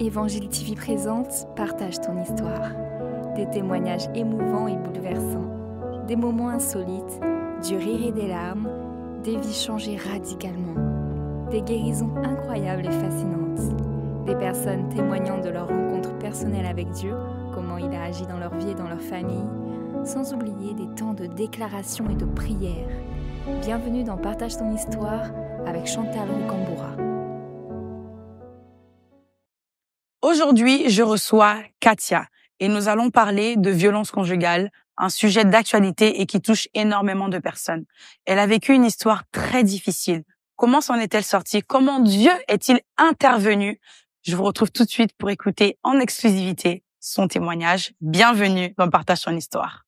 Évangile TV présente Partage ton histoire. Des témoignages émouvants et bouleversants, des moments insolites, du rire et des larmes, des vies changées radicalement, des guérisons incroyables et fascinantes, des personnes témoignant de leur rencontre personnelle avec Dieu, comment il a agi dans leur vie et dans leur famille, sans oublier des temps de déclaration et de prière. Bienvenue dans Partage ton histoire avec Chantal Rocamboura. Aujourd'hui, je reçois Katia et nous allons parler de violence conjugale, un sujet d'actualité et qui touche énormément de personnes. Elle a vécu une histoire très difficile. Comment s'en est-elle sortie? Comment Dieu est-il intervenu? Je vous retrouve tout de suite pour écouter en exclusivité son témoignage. Bienvenue dans Partage ton histoire.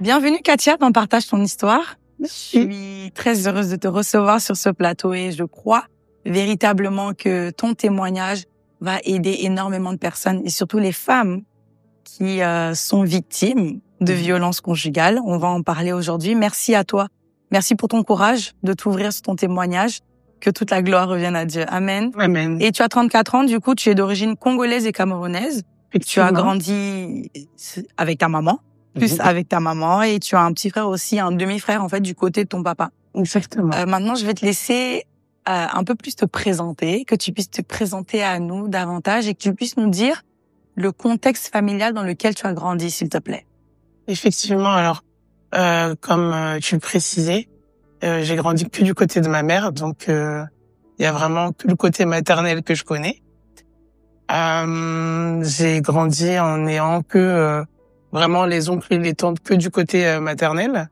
Bienvenue Katia dans Partage ton histoire. Je suis très heureuse de te recevoir sur ce plateau et je crois véritablement que ton témoignage va aider énormément de personnes et surtout les femmes qui sont victimes de violences conjugales. On va en parler aujourd'hui. Merci à toi. Merci pour ton courage de t'ouvrir sur ton témoignage. Que toute la gloire revienne à Dieu. Amen. Amen. Et tu as 34 ans, du coup, tu es d'origine congolaise et camerounaise. Tu as grandi avec ta maman. Avec ta maman et tu as un petit frère aussi, un demi-frère en fait du côté de ton papa. Exactement. Maintenant, je vais te laisser un peu plus te présenter, que tu puisses te présenter à nous davantage et que tu puisses nous dire le contexte familial dans lequel tu as grandi, s'il te plaît. Effectivement, alors comme tu le précisais, j'ai grandi que du côté de ma mère, donc il y a vraiment que le côté maternel que je connais. J'ai grandi en n'ayant que vraiment les oncles et les tantes que du côté maternel.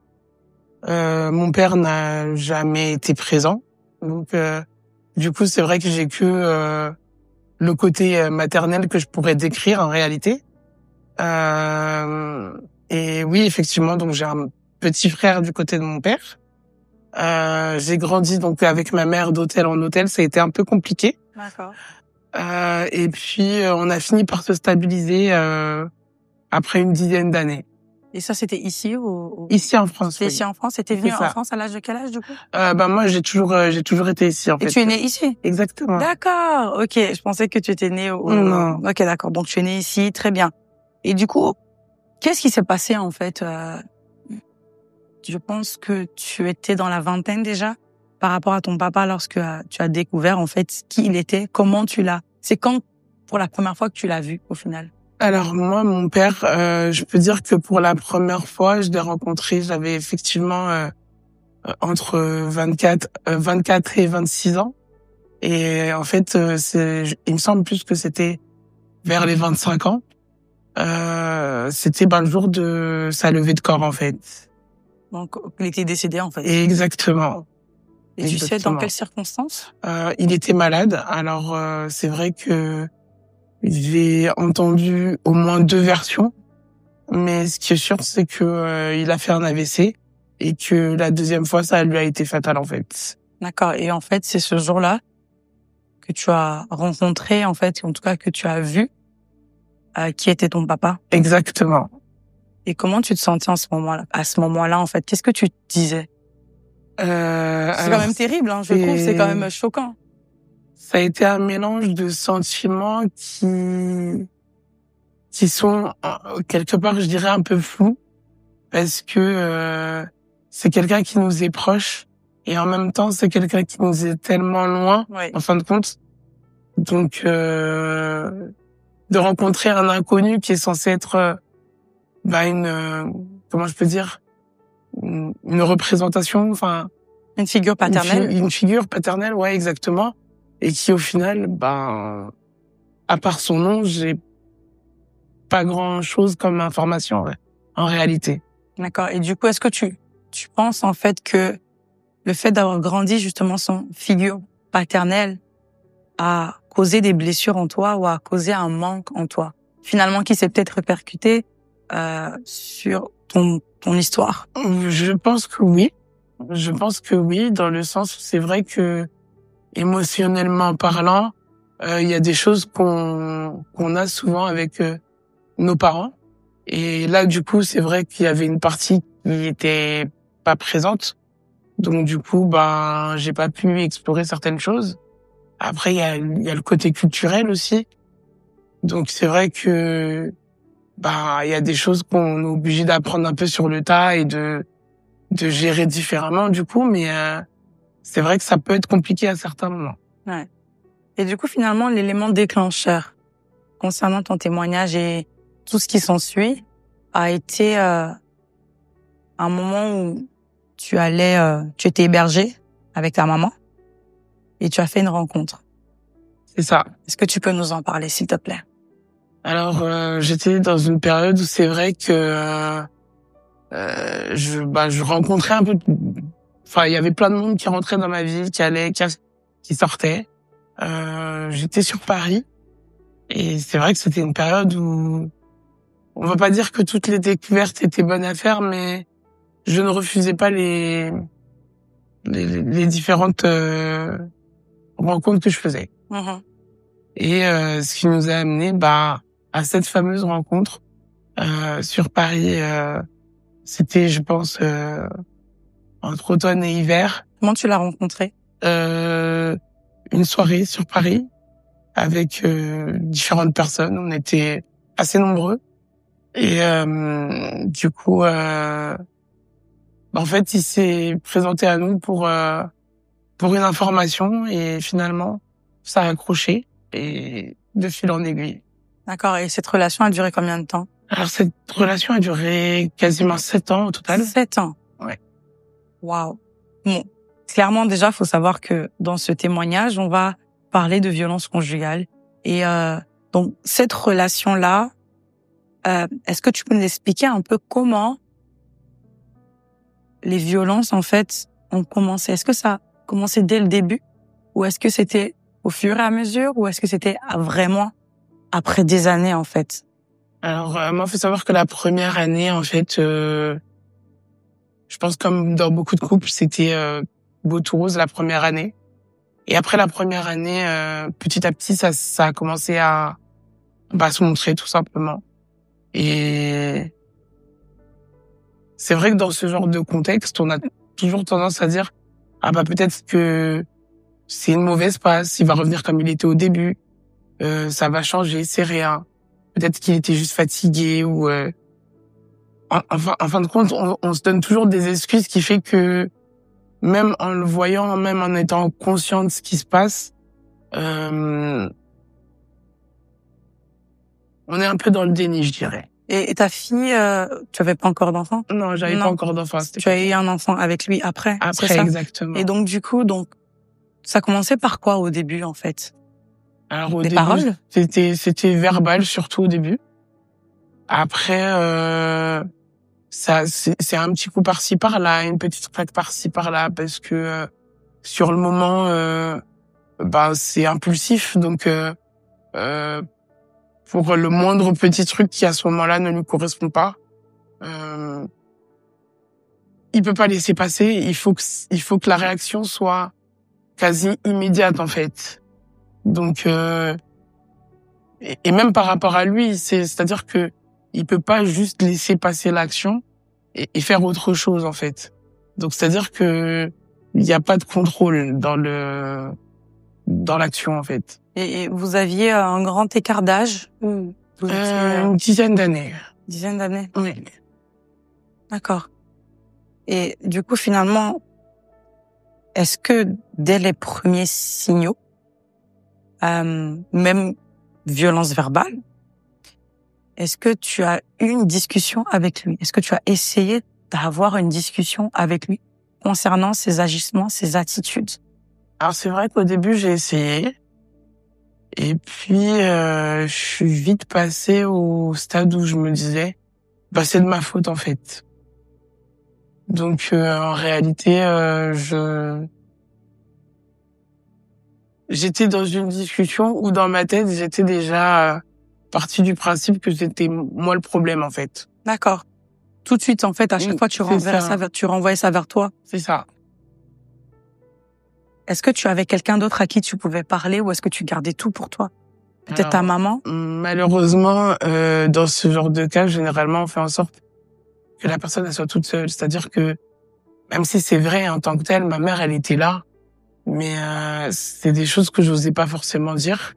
Mon père n'a jamais été présent. Donc du coup, c'est vrai que j'ai que le côté maternel que je pourrais décrire en réalité. Et oui, effectivement, donc j'ai un petit frère du côté de mon père. J'ai grandi donc avec ma mère d'hôtel en hôtel, ça a été un peu compliqué. D'accord. Et puis on a fini par se stabiliser après une dizaine d'années. Et ça, c'était ici ou... Ici en France. C'était ici en France. T'étais venu C'est en ça. France à l'âge de quel âge, du coup? Moi, j'ai toujours été ici, en fait. Et tu es né ici? Exactement. D'accord. Ok. Je pensais que tu étais né au... Non. Ok, d'accord. Donc, tu es né ici. Très bien. Et du coup, qu'est-ce qui s'est passé, en fait? Je pense que tu étais dans la vingtaine déjà par rapport à ton papa lorsque tu as découvert, en fait, qui il était, comment tu l'as... C'est quand, pour la première fois que tu l'as vu, au final? Alors moi, mon père, je peux dire que pour la première fois, je l'ai rencontré, j'avais effectivement entre 24 et 26 ans. Et en fait, il me semble plus que c'était vers les 25 ans. C'était le jour de sa levée de corps, en fait. Donc, il était décédé, en fait. Exactement. Et tu sais dans quelles circonstances? Il était malade. Alors, c'est vrai que j'ai entendu au moins 2 versions, mais ce qui est sûr, c'est que il a fait un AVC et que la deuxième fois, ça lui a été fatal en fait. D'accord. Et en fait, c'est ce jour-là que tu as rencontré, en fait, en tout cas que tu as vu qui était ton papa. Exactement. Et comment tu te sentais à ce moment-là, en fait? Qu'est-ce que tu te disais? C'est quand même terrible, hein, je trouve, c'est quand même choquant. Ça a été un mélange de sentiments qui sont quelque part, je dirais, un peu flous, parce que c'est quelqu'un qui nous est proche et en même temps c'est quelqu'un qui nous est tellement loin, Oui. en fin de compte. Donc de rencontrer un inconnu qui est censé être comment je peux dire, une représentation, enfin Une figure paternelle. une figure paternelle, ouais, exactement. Et qui, au final, à part son nom, j'ai pas grand-chose comme information, ouais, en réalité. D'accord. Et du coup, est-ce que tu penses, en fait, que le fait d'avoir grandi, justement, sans figure paternelle a causé des blessures en toi ou a causé un manque en toi? Finalement, qui s'est peut-être répercuté sur ton histoire? Je pense que oui. Je pense que oui, dans le sens où c'est vrai que, émotionnellement parlant, il y a des choses qu'on a souvent avec nos parents. Et là, du coup, c'est vrai qu'il y avait une partie qui était pas présente. Donc du coup, ben j'ai pas pu explorer certaines choses. Après, il y a le côté culturel aussi. Donc c'est vrai que bah il y a des choses qu'on est obligé d'apprendre un peu sur le tas et de gérer différemment du coup, mais c'est vrai que ça peut être compliqué à certains moments. Ouais. Et du coup, finalement, l'élément déclencheur concernant ton témoignage et tout ce qui s'ensuit a été un moment où tu étais hébergé avec ta maman et tu as fait une rencontre. C'est ça. Est-ce que tu peux nous en parler, s'il te plaît? Alors j'étais dans une période où c'est vrai que je rencontrais un peu, enfin il y avait plein de monde qui rentrait dans ma vie, qui sortait. J'étais sur Paris et c'est vrai que c'était une période où on va pas dire que toutes les découvertes étaient bonnes à faire, mais je ne refusais pas les différentes rencontres que je faisais. Mm-hmm. Et ce qui nous a amené à cette fameuse rencontre sur Paris. C'était, je pense, entre automne et hiver. Comment tu l'as rencontré? Une soirée sur Paris avec différentes personnes. On était assez nombreux. Et du coup, en fait, il s'est présenté à nous pour une information et finalement, ça a accroché et de fil en aiguille. D'accord. Et cette relation a duré combien de temps? Alors, cette relation a duré quasiment 7 ans au total. 7 ans. Ouais. Waouh. Bon, clairement, déjà, faut savoir que dans ce témoignage, on va parler de violence conjugale. Et donc, cette relation-là, est-ce que tu peux nous expliquer un peu comment les violences, en fait, ont commencé? Est-ce que ça a commencé dès le début? Ou est-ce que c'était au fur et à mesure? Ou est-ce que c'était vraiment après des années, en fait? Alors, moi, faut savoir que la première année, en fait, je pense comme dans beaucoup de couples, c'était beau tout rose la première année. Et après la première année, petit à petit, ça a commencé à se montrer tout simplement. Et c'est vrai que dans ce genre de contexte, on a toujours tendance à dire peut-être que c'est une mauvaise passe, il va revenir comme il était au début, ça va changer, c'est rien. Peut-être qu'il était juste fatigué ou en fin de compte, on se donne toujours des excuses qui fait que même en le voyant, même en étant conscient de ce qui se passe, on est un peu dans le déni, je dirais. Et ta fille, tu avais pas encore d'enfant? Non, j'avais pas encore d'enfant. Tu as eu un enfant avec lui après, c'est ça? Exactement. Et donc, du coup, ça commençait par quoi au début, en fait? Alors, au Des début, paroles? c'était verbal, surtout au début. Après, c'est un petit coup par-ci par-là, une petite claque par-ci par-là, parce que sur le moment, c'est impulsif, donc pour le moindre petit truc qui à ce moment-là ne lui correspond pas, il peut pas laisser passer. Il faut que la réaction soit quasi immédiate en fait. Donc et même par rapport à lui, c'est-à-dire que il peut pas juste laisser passer l'action et faire autre chose en fait. Donc c'est-à-dire que il y a pas de contrôle dans l'action en fait. Et vous aviez un grand écart d'âge? Une dizaine d'années. Dizaine d'années? Oui. D'accord. Et du coup, finalement, est-ce que dès les premiers signaux, même violence verbale, est-ce que tu as eu une discussion avec lui? Est-ce que tu as essayé d'avoir une discussion avec lui concernant ses agissements, ses attitudes? Alors c'est vrai qu'au début j'ai essayé. Et puis, je suis vite passée au stade où je me disais, c'est de ma faute en fait. Donc, en réalité, j'étais dans une discussion où dans ma tête, j'étais déjà partie du principe que c'était moi le problème en fait. D'accord. Tout de suite, en fait, à chaque fois, tu renvoyais ça vers toi. C'est ça. Est-ce que tu avais quelqu'un d'autre à qui tu pouvais parler ou est-ce que tu gardais tout pour toi? Peut-être ta maman? Malheureusement, dans ce genre de cas, généralement, on fait en sorte que la personne elle soit toute seule. C'est-à-dire que même si c'est vrai en tant que tel, ma mère, elle était là, mais c'est des choses que j'osais pas forcément dire,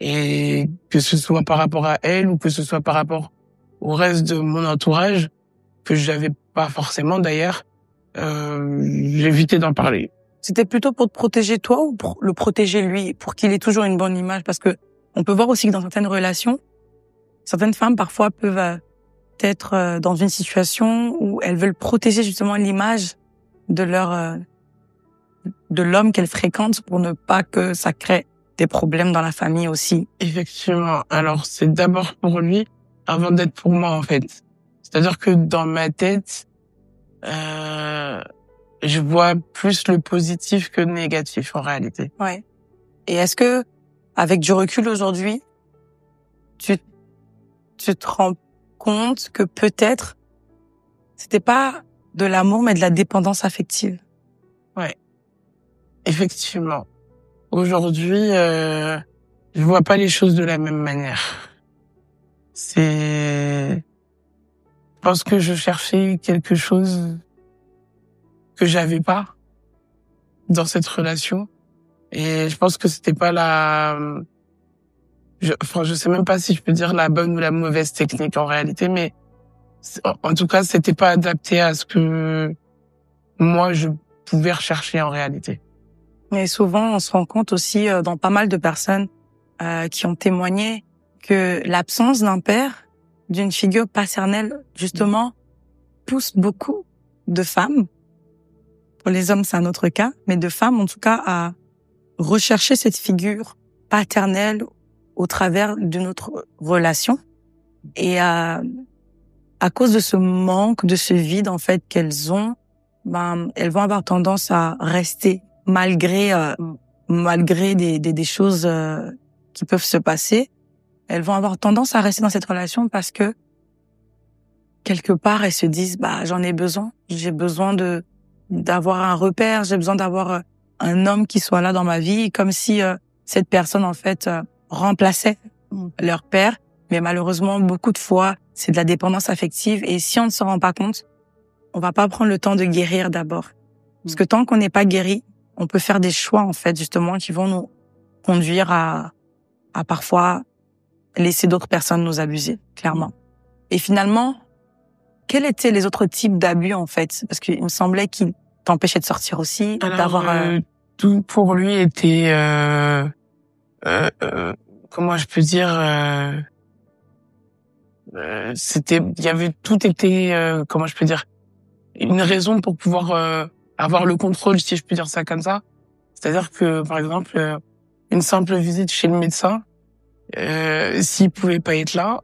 et que ce soit par rapport à elle ou que ce soit par rapport au reste de mon entourage, que j'avais pas forcément d'ailleurs, j'évitais d'en parler. C'était plutôt pour te protéger toi ou pour le protéger lui, pour qu'il ait toujours une bonne image? Parce que on peut voir aussi que dans certaines relations, certaines femmes parfois peuvent être dans une situation où elles veulent protéger justement l'image de de l'homme qu'elles fréquentent pour ne pas que ça crée des problèmes dans la famille aussi. Effectivement. Alors, c'est d'abord pour lui avant d'être pour moi, en fait. C'est-à-dire que dans ma tête, je vois plus le positif que le négatif, en réalité. Ouais. Et est-ce que, avec du recul aujourd'hui, tu te rends compte que peut-être c'était pas de l'amour, mais de la dépendance affective? Ouais. Effectivement. Aujourd'hui, je vois pas les choses de la même manière. Je pense que je cherchais quelque chose que j'avais pas dans cette relation, et je pense que c'était pas je sais même pas si je peux dire la bonne ou la mauvaise technique en réalité, mais en tout cas, c'était pas adapté à ce que moi je pouvais rechercher en réalité. Mais souvent, on se rend compte aussi dans pas mal de personnes qui ont témoigné que l'absence d'un père, d'une figure paternelle, justement, pousse beaucoup de femmes, pour les hommes c'est un autre cas, mais de femmes en tout cas à rechercher cette figure paternelle au travers d'une autre relation. Et à cause de ce manque, de ce vide en fait qu'elles ont, elles vont avoir tendance à rester malgré des choses qui peuvent se passer. Elles vont avoir tendance à rester dans cette relation parce que quelque part elles se disent j'en ai besoin, j'ai besoin d'avoir un repère, j'ai besoin d'avoir un homme qui soit là dans ma vie, comme si cette personne en fait remplaçait leur père. Mais malheureusement, beaucoup de fois, c'est de la dépendance affective, et si on ne se rend pas compte, on va pas prendre le temps de guérir d'abord. Parce que tant qu'on n'est pas guéri, on peut faire des choix en fait justement qui vont nous conduire à parfois laisser d'autres personnes nous abuser, clairement. Et finalement, quels étaient les autres types d'abus en fait? Parce qu'il me semblait qu'il t'empêchait de sortir aussi, d'avoir tout pour lui était comment je peux dire, tout était comment je peux dire, une raison pour pouvoir avoir le contrôle, si je peux dire ça comme ça. C'est-à-dire que par exemple une simple visite chez le médecin, s'il pouvait pas être là,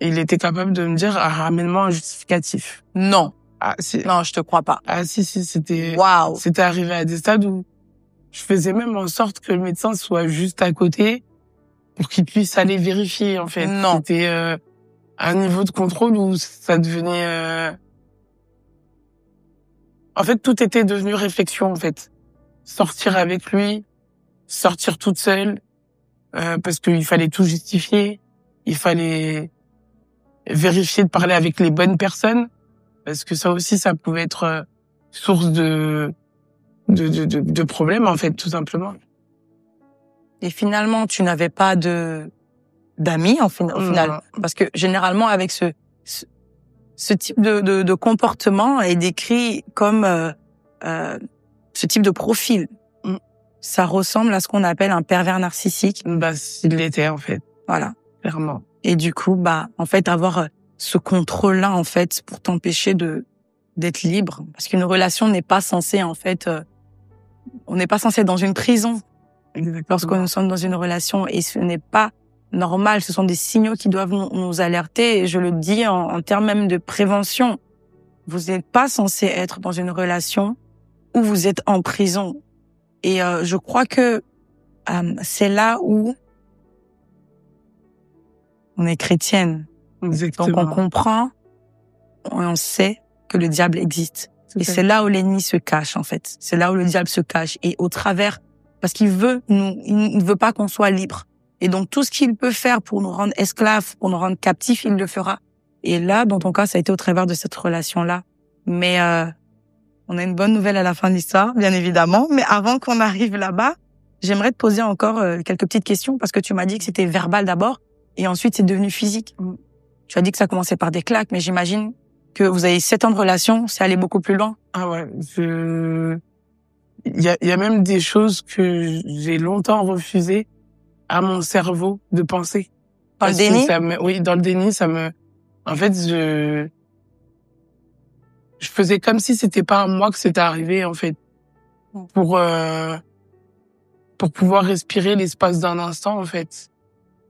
il était capable de me dire ramène-moi un justificatif. Non. Ah si. Non, je te crois pas. Ah si, c'était Waouh. C'était arrivé à des stades où je faisais même en sorte que le médecin soit juste à côté pour qu'il puisse aller vérifier en fait. Non. C'était un niveau de contrôle où ça devenait en fait tout était devenu réflexion en fait. Sortir avec lui, sortir toute seule, parce qu'il fallait tout justifier, il fallait vérifier de parler avec les bonnes personnes, parce que ça aussi ça pouvait être source de problèmes en fait, tout simplement. Et finalement, tu n'avais pas d'amis au final, parce que généralement avec ce type de comportement est décrit comme ce type de profil. Ça ressemble à ce qu'on appelle un pervers narcissique. Il l'était en fait. Voilà, clairement. Et du coup, en fait, avoir ce contrôle-là en fait pour t'empêcher d'être libre, parce qu'une relation n'est pas censée en fait, on n'est pas censé être dans une prison. Exactement. Lorsque nous sommes dans une relation, et ce n'est pas normal, ce sont des signaux qui doivent nous alerter, et je le dis en termes même de prévention. Vous n'êtes pas censé être dans une relation où vous êtes en prison. Et je crois que c'est là où on est chrétienne. Exactement. Donc on comprend, on sait que le diable existe. Et c'est là où l'ennemi se cache en fait. C'est là où le diable se cache, et au travers, parce qu'il il ne veut pas qu'on soit libre. Et donc tout ce qu'il peut faire pour nous rendre esclaves, pour nous rendre captifs, il le fera. Et là, dans ton cas, ça a été au travers de cette relation-là. Mais On a une bonne nouvelle à la fin de l'histoire, bien évidemment. Mais avant qu'on arrive là-bas, j'aimerais te poser encore quelques petites questions parce que tu m'as dit que c'était verbal d'abord et ensuite c'est devenu physique. Tu as dit que ça commençait par des claques, mais j'imagine que vous avez 7 ans de relation, c'est allé beaucoup plus loin. Ah ouais, il y a même des choses que j'ai longtemps refusées à mon cerveau de penser. Dans le déni? Oui, dans le déni, en fait, je faisais comme si c'était pas à moi que c'était arrivé, en fait. Pour pouvoir respirer l'espace d'un instant, en fait.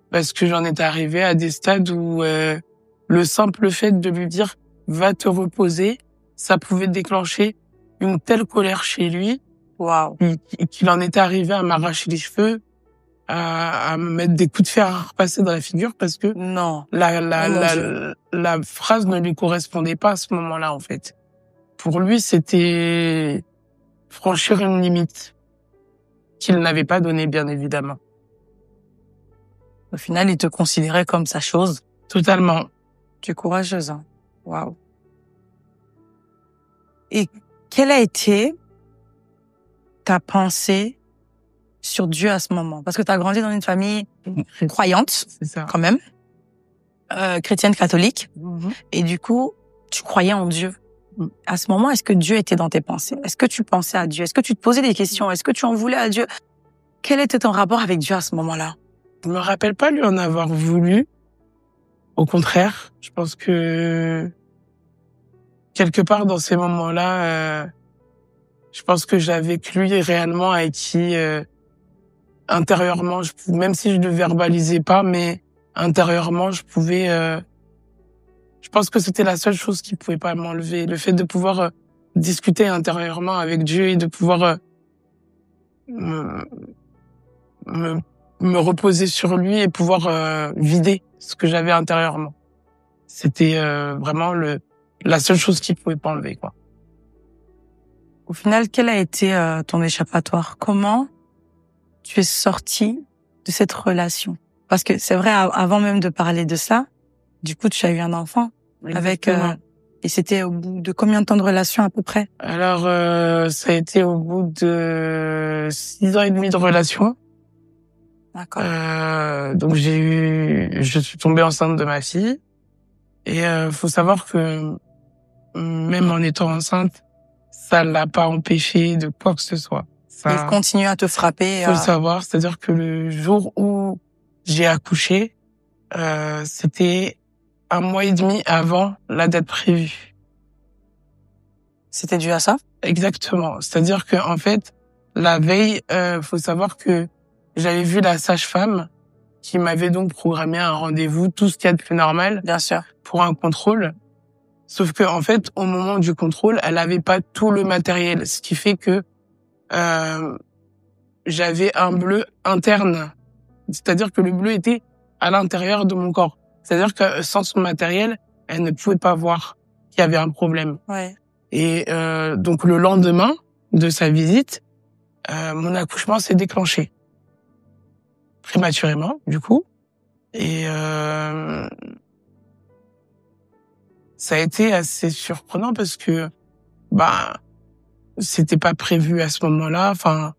Parce que j'en étais arrivé à des stades où le simple fait de lui dire « va te reposer », ça pouvait déclencher une telle colère chez lui. Waouh. Qu'il en était arrivé à m'arracher les cheveux, à me mettre des coups de fer à repasser dans la figure parce que non, la phrase ne lui correspondait pas à ce moment-là, en fait. Pour lui, c'était franchir une limite qu'il n'avait pas donnée, bien évidemment. Au final, il te considérait comme sa chose. Totalement. Tu es courageuse, hein. Waouh. Et quelle a été ta pensée sur Dieu à ce moment? Parce que tu as grandi dans une famille croyante, c'est ça, quand même, chrétienne catholique, et du coup, tu croyais en Dieu. À ce moment, est-ce que Dieu était dans tes pensées? Est-ce que tu pensais à Dieu? Est-ce que tu te posais des questions? Est-ce que tu en voulais à Dieu? Quel était ton rapport avec Dieu à ce moment-là? Je me rappelle pas lui en avoir voulu. Au contraire, je pense que quelque part dans ces moments-là, je pense que j'avais avec lui réellement avec qui intérieurement, même si je ne verbalisais pas, mais intérieurement, je pouvais. Je pense que c'était la seule chose qui pouvait pas m'enlever, le fait de pouvoir discuter intérieurement avec Dieu et de pouvoir me reposer sur lui et pouvoir vider ce que j'avais intérieurement. C'était vraiment la seule chose qui pouvait pas enlever, quoi. Au final, quel a été ton échappatoire? Comment tu es sortie de cette relation? Parce que c'est vrai, avant même de parler de ça, du coup, tu as eu un enfant. Exactement. Avec et c'était au bout de combien de temps de relation à peu près? Alors, ça a été au bout de 6 ans et demi de relation. D'accord. Donc je suis tombée enceinte de ma fille. Et faut savoir que même en étant enceinte, ça l'a pas empêché de quoi que ce soit. Il continue à te frapper. Faut le savoir, c'est-à-dire que le jour où j'ai accouché, c'était 1 mois et demi avant la date prévue. C'était dû à ça? Exactement. C'est-à-dire que en fait, la veille, faut savoir que j'avais vu la sage-femme qui m'avait donc programmé un rendez-vous, tout ce qu'il y a de plus normal. Bien sûr. Pour un contrôle. Sauf que en fait, au moment du contrôle, elle avait pas tout le matériel, ce qui fait que j'avais un bleu interne. C'est-à-dire que le bleu était à l'intérieur de mon corps. C'est-à-dire que sans son matériel, elle ne pouvait pas voir qu'il y avait un problème. Ouais. Et donc le lendemain de sa visite, mon accouchement s'est déclenché prématurément, du coup. Et ça a été assez surprenant parce que c'était pas prévu à ce moment-là. Enfin,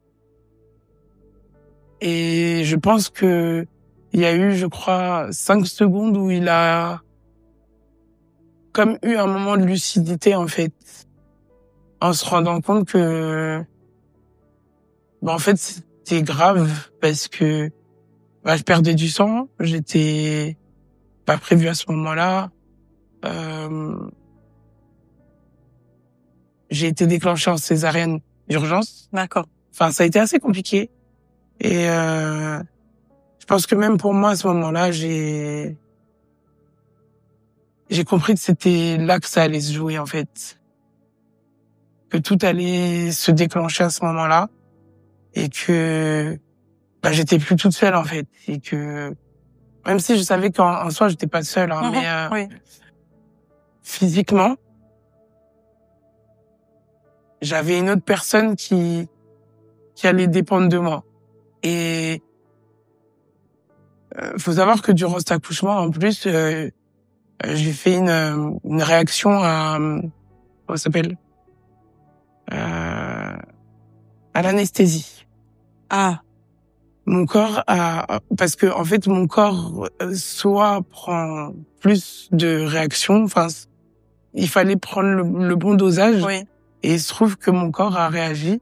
et je pense que il y a eu, je crois, 5 secondes où il a comme eu un moment de lucidité, en fait, en se rendant compte que, en fait, c'était grave parce que, je perdais du sang, j'étais pas prévu à ce moment-là, j'ai été déclenchée en césarienne d'urgence. D'accord. Enfin, ça a été assez compliqué. Et je pense que même pour moi, à ce moment-là, j'ai compris que c'était là que ça allait se jouer, en fait. Que tout allait se déclencher à ce moment-là. Et que j'étais plus toute seule, en fait. Et que même si je savais qu'en soi, j'étais pas seule, hein, mais oui. Physiquement, j'avais une autre personne qui allait dépendre de moi. Et faut savoir que durant cet accouchement, en plus, j'ai fait une réaction à comment ça s'appelle, à l'anesthésie. Ah, Mon corps parce que en fait mon corps soit prend plus de réactions, enfin il fallait prendre le bon dosage, oui. et il se trouve que mon corps a réagi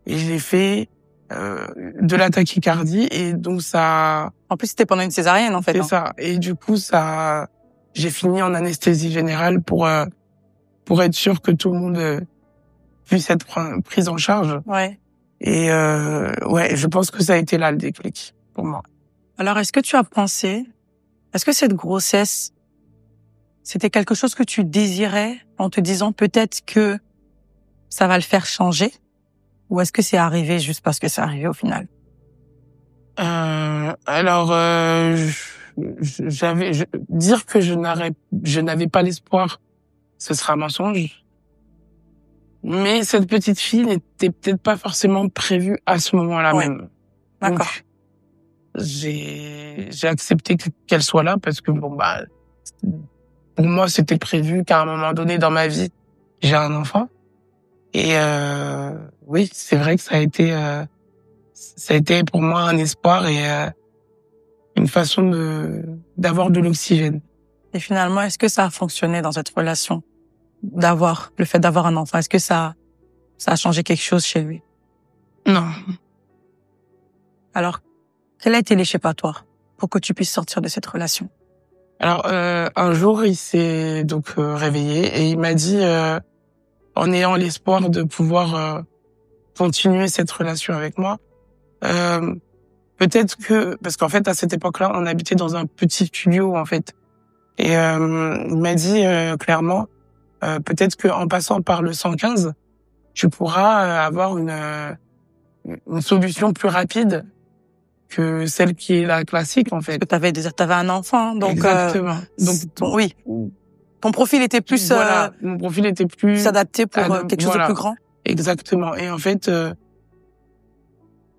et j'ai fait de la tachycardie, et donc ça, En plus, c'était pendant une césarienne, en fait. c'est ça, et du coup ça, j'ai fini en anesthésie générale pour être sûr que tout le monde puisse être pris en charge. Ouais. Et ouais, je pense que ça a été là le déclic pour moi. Alors, est-ce que cette grossesse, c'était quelque chose que tu désirais en te disant peut-être que ça va le faire changer? Ou est-ce que c'est arrivé juste parce que c'est arrivé au final? Alors, dire que je n'avais pas l'espoir, ce sera un mensonge. Mais cette petite fille n'était peut-être pas forcément prévue à ce moment-là même. D'accord. Donc, j'ai accepté qu'elle soit là parce que bon bah, pour moi c'était prévu qu'à un moment donné dans ma vie j'ai un enfant. Et oui, c'est vrai que ça a été pour moi un espoir et une façon d'avoir de l'oxygène. Et finalement, est-ce que ça a fonctionné dans cette relation? Le fait d'avoir un enfant, est-ce que ça a changé quelque chose chez lui? Non. Alors, quel a été l'échappatoire pour que tu puisses sortir de cette relation? Alors, un jour, il s'est donc réveillé et il m'a dit, en ayant l'espoir de pouvoir continuer cette relation avec moi, peut-être que, parce qu'en fait, à cette époque-là, on habitait dans un petit studio, en fait. Et il m'a dit clairement, peut-être qu'en passant par le 115, tu pourras avoir une solution plus rapide que celle qui est la classique, en fait. Parce que t'avais un enfant, donc Exactement. Donc oui. Ton profil était plus voilà, mon profil était plus s'adapter pour quelque chose de plus grand. Exactement. Et en fait,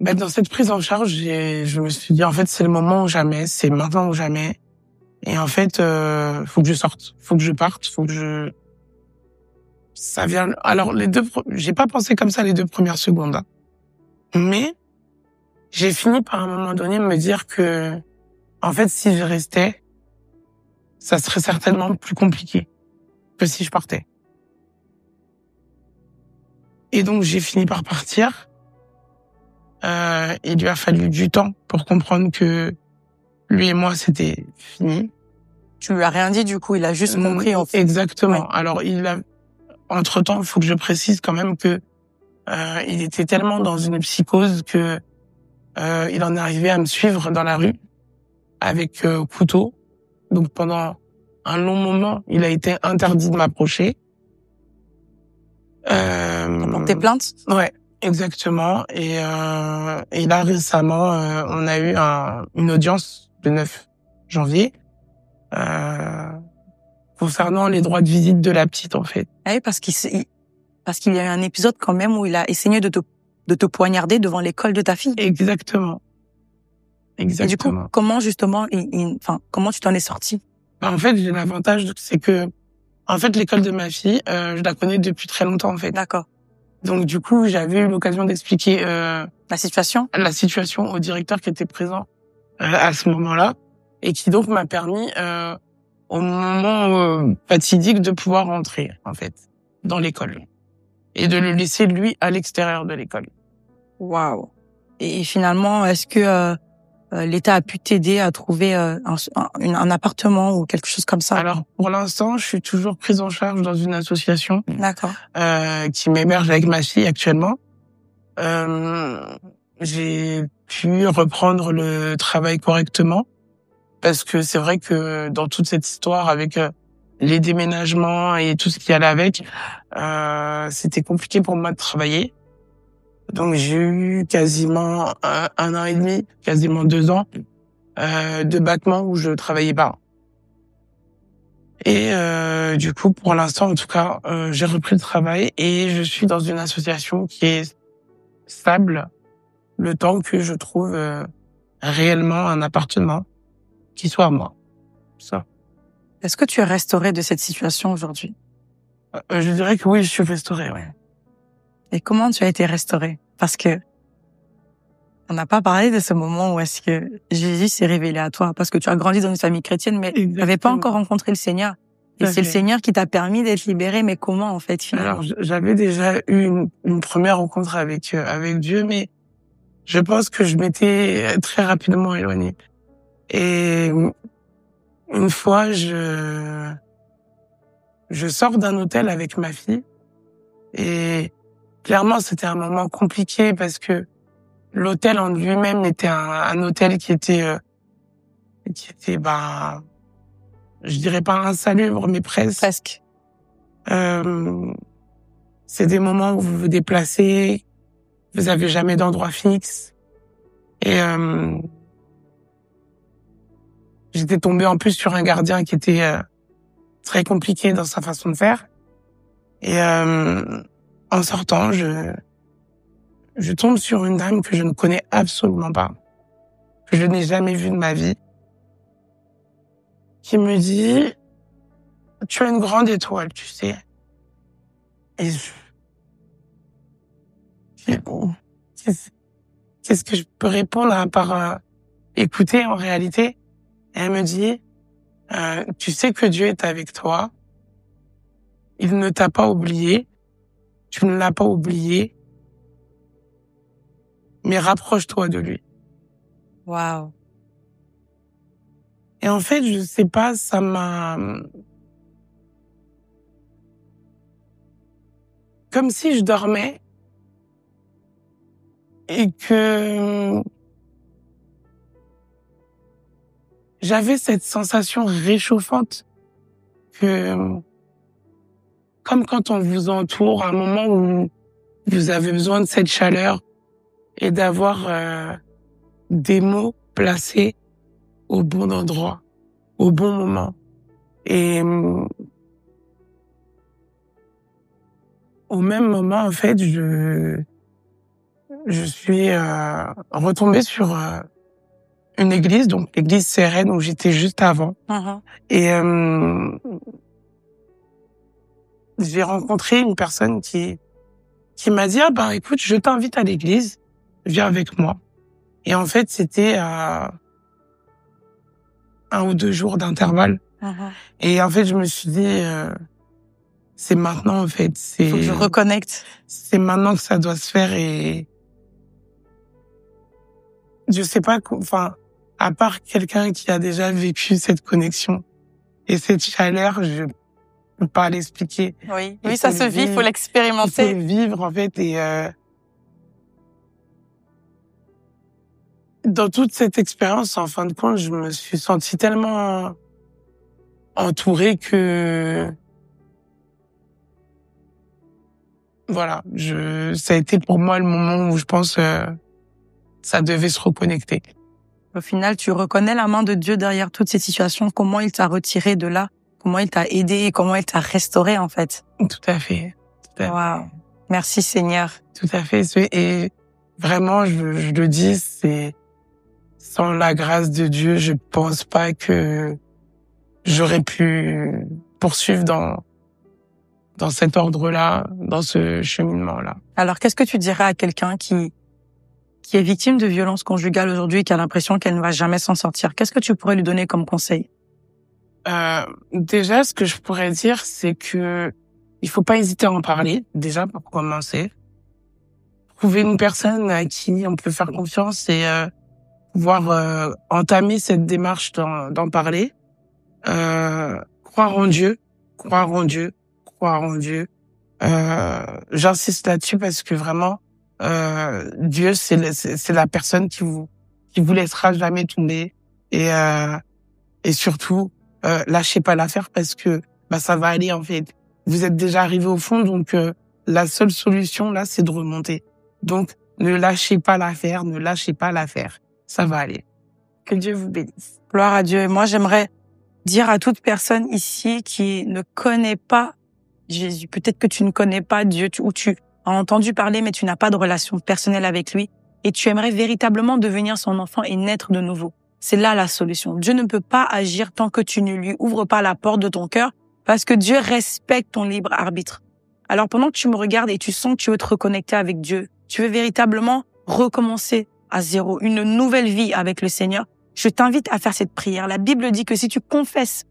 dans cette prise en charge, je me suis dit en fait c'est le moment ou jamais, c'est maintenant ou jamais. Et en fait, faut que je sorte, faut que je parte, ça vient. Alors j'ai pas pensé comme ça les 2 premières secondes, hein. Mais j'ai fini par un moment donné me dire que en fait si je restais, ça serait certainement plus compliqué que si je partais. Et donc j'ai fini par partir. Il lui a fallu du temps pour comprendre que lui et moi c'était fini. Tu lui as rien dit du coup, il a juste compris en fait. Exactement. Ouais. Alors entre-temps, il faut que je précise quand même que il était tellement dans une psychose que il en est arrivé à me suivre dans la rue avec couteau. Donc pendant un long moment, il a été interdit de m'approcher. T'as porté plainte? Ouais, exactement. Et là récemment, on a eu une audience le 9 janvier concernant les droits de visite de la petite, en fait. Ah oui, parce qu'il y a eu un épisode quand même où il a essayé de te poignarder devant l'école de ta fille. Exactement. Et du coup, comment justement, comment tu t'en es sorti? En fait, j'ai l'avantage, c'est que, en fait, l'école de ma fille, je la connais depuis très longtemps, en fait. D'accord. Donc, du coup, j'avais eu l'occasion d'expliquer la situation au directeur qui était présent à ce moment-là, et qui donc m'a permis, au moment fatidique, de pouvoir rentrer, en fait, dans l'école, et de le laisser lui à l'extérieur de l'école. Waouh. Et finalement, est-ce que l'État a pu t'aider à trouver un appartement ou quelque chose comme ça? Alors, pour l'instant, je suis toujours prise en charge dans une association. D'accord. Qui m'héberge avec ma fille actuellement. J'ai pu reprendre le travail correctement parce que c'est vrai que dans toute cette histoire avec les déménagements et tout ce qui allait avec, c'était compliqué pour moi de travailler. Donc j'ai eu quasiment un an et demi, quasiment 2 ans de battement où je travaillais pas. Et du coup, pour l'instant, en tout cas, j'ai repris le travail et je suis dans une association qui est stable le temps que je trouve réellement un appartement qui soit à moi. Ça. Est-ce que tu es restauré de cette situation aujourd'hui? Je dirais que oui, je suis restauré, ouais. Et comment tu as été restaurée? Parce que on n'a pas parlé de ce moment où est-ce que Jésus s'est révélé à toi, parce que tu as grandi dans une famille chrétienne, mais tu n'avais pas encore rencontré le Seigneur. Et c'est le Seigneur qui t'a permis d'être libéré, mais comment, en fait, finalement? Alors, j'avais déjà eu une première rencontre avec Dieu, mais je pense que je m'étais très rapidement éloignée. Et une fois, je sors d'un hôtel avec ma fille, et clairement, c'était un moment compliqué parce que l'hôtel en lui-même était un hôtel qui était, je dirais pas insalubre, mais presque. Presque. C'est des moments où vous vous déplacez, vous avez jamais d'endroit fixe. Et j'étais tombée en plus sur un gardien qui était très compliqué dans sa façon de faire. Et en sortant, je tombe sur une dame que je ne connais absolument pas, que je n'ai jamais vue de ma vie, qui me dit « Tu as une grande étoile, tu sais. » Et bon, qu'est-ce que je peux répondre à part écouter en réalité? Et elle me dit tu sais que Dieu est avec toi. Il ne t'a pas oublié. Tu ne l'as pas oublié. Mais rapproche-toi de lui. Waouh. Et en fait, je sais pas, ça m'a... Comme si je dormais et que j'avais cette sensation réchauffante que, comme quand on vous entoure, à un moment où vous avez besoin de cette chaleur et d'avoir des mots placés au bon endroit, au bon moment. Et au même moment, en fait, je suis retombée sur une église, donc l'église CRN où j'étais juste avant. Et j'ai rencontré une personne qui m'a dit écoute, je t'invite à l'église, viens avec moi. Et en fait, c'était à 1 ou 2 jours d'intervalle. Et en fait, je me suis dit c'est maintenant, en fait. Faut que je reconnecte. C'est maintenant que ça doit se faire. Et je sais pas, à part quelqu'un qui a déjà vécu cette connexion et cette chaleur, je peux pas l'expliquer. Oui, ça se vit, il faut l'expérimenter. Il faut le vivre, en fait. Et dans toute cette expérience, en fin de compte, je me suis sentie tellement entourée que voilà, ça a été pour moi le moment où je pense ça devait se reconnecter. Au final, tu reconnais la main de Dieu derrière toutes ces situations, comment il t'a retiré de là, comment il t'a aidé, comment il t'a restauré, en fait. Tout à fait. Wow. Merci Seigneur. Tout à fait. Et vraiment, je le dis, c'est sans la grâce de Dieu, je pense pas que j'aurais pu poursuivre dans cet ordre-là, dans ce cheminement-là. Alors, qu'est-ce que tu dirais à quelqu'un qui est victime de violences conjugales aujourd'hui et qui a l'impression qu'elle ne va jamais s'en sortir? Qu'est-ce que tu pourrais lui donner comme conseil? Déjà, ce que je pourrais dire, c'est que il faut pas hésiter à en parler, déjà, pour commencer. Trouver une personne à qui on peut faire confiance et pouvoir entamer cette démarche d'en parler. Croire en Dieu. J'insiste là-dessus parce que vraiment, Dieu, c'est la personne qui vous laissera jamais tomber. Et surtout, lâchez pas l'affaire parce que ça va aller, en fait. Vous êtes déjà arrivé au fond, donc la seule solution là, c'est de remonter. Donc ne lâchez pas l'affaire, ça va aller. Que Dieu vous bénisse. Gloire à Dieu. Et moi, j'aimerais dire à toute personne ici qui ne connaît pas Jésus, peut-être que tu ne connais pas Dieu, ou tu as entendu parler, mais tu n'as pas de relation personnelle avec lui, et tu aimerais véritablement devenir son enfant et naître de nouveau. C'est là la solution. Dieu ne peut pas agir tant que tu ne lui ouvres pas la porte de ton cœur, parce que Dieu respecte ton libre arbitre. Alors pendant que tu me regardes et tu sens que tu veux te reconnecter avec Dieu, tu veux véritablement recommencer à zéro, une nouvelle vie avec le Seigneur, je t'invite à faire cette prière. La Bible dit que si tu confesses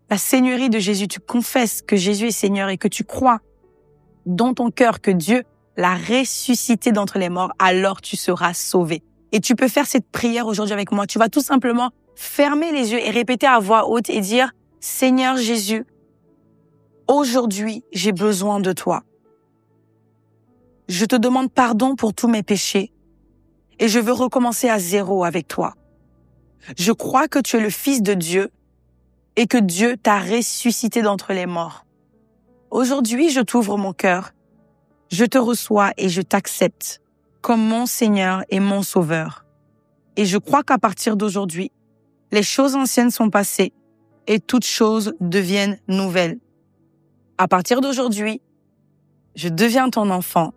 la Seigneurie de Jésus, tu confesses que Jésus est Seigneur et que tu crois dans ton cœur que Dieu l'a ressuscité d'entre les morts, alors tu seras sauvé. Et tu peux faire cette prière aujourd'hui avec moi. Tu vas tout simplement fermer les yeux et répéter à voix haute et dire « Seigneur Jésus, aujourd'hui, j'ai besoin de toi. Je te demande pardon pour tous mes péchés et je veux recommencer à zéro avec toi. Je crois que tu es le Fils de Dieu et que Dieu t'a ressuscité d'entre les morts. Aujourd'hui, je t'ouvre mon cœur. Je te reçois et je t'accepte comme mon Seigneur et mon Sauveur. Et je crois qu'à partir d'aujourd'hui, les choses anciennes sont passées et toutes choses deviennent nouvelles. À partir d'aujourd'hui, je deviens ton enfant.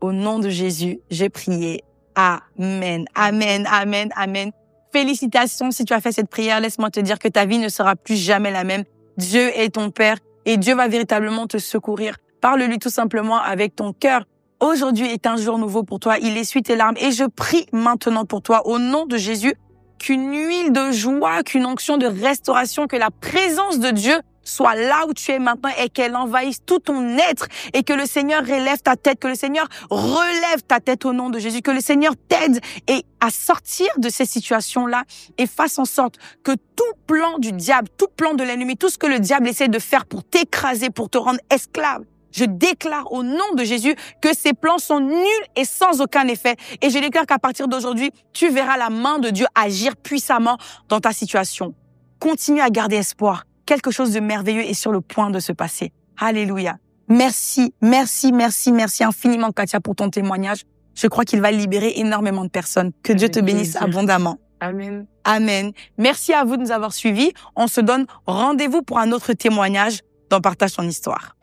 Au nom de Jésus, j'ai prié. Amen, amen, amen, amen. Félicitations si tu as fait cette prière. Laisse-moi te dire que ta vie ne sera plus jamais la même. Dieu est ton Père et Dieu va véritablement te secourir. Parle-lui tout simplement avec ton cœur. Aujourd'hui est un jour nouveau pour toi. Il essuie tes larmes et je prie maintenant pour toi au nom de Jésus qu'une huile de joie, qu'une onction de restauration, que la présence de Dieu soit là où tu es maintenant et qu'elle envahisse tout ton être et que le Seigneur relève ta tête, que le Seigneur relève ta tête au nom de Jésus, que le Seigneur t'aide et à sortir de ces situations-là et fasse en sorte que tout plan du diable, tout plan de l'ennemi, tout ce que le diable essaie de faire pour t'écraser, pour te rendre esclave, je déclare au nom de Jésus que ces plans sont nuls et sans aucun effet. Et je déclare qu'à partir d'aujourd'hui, tu verras la main de Dieu agir puissamment dans ta situation. Continue à garder espoir. Quelque chose de merveilleux est sur le point de se passer. Alléluia. Merci, merci, merci, merci infiniment, Katia, pour ton témoignage. Je crois qu'il va libérer énormément de personnes. Que Dieu te bénisse abondamment. Amen. Amen. Merci à vous de nous avoir suivis. On se donne rendez-vous pour un autre témoignage dans Partage ton histoire.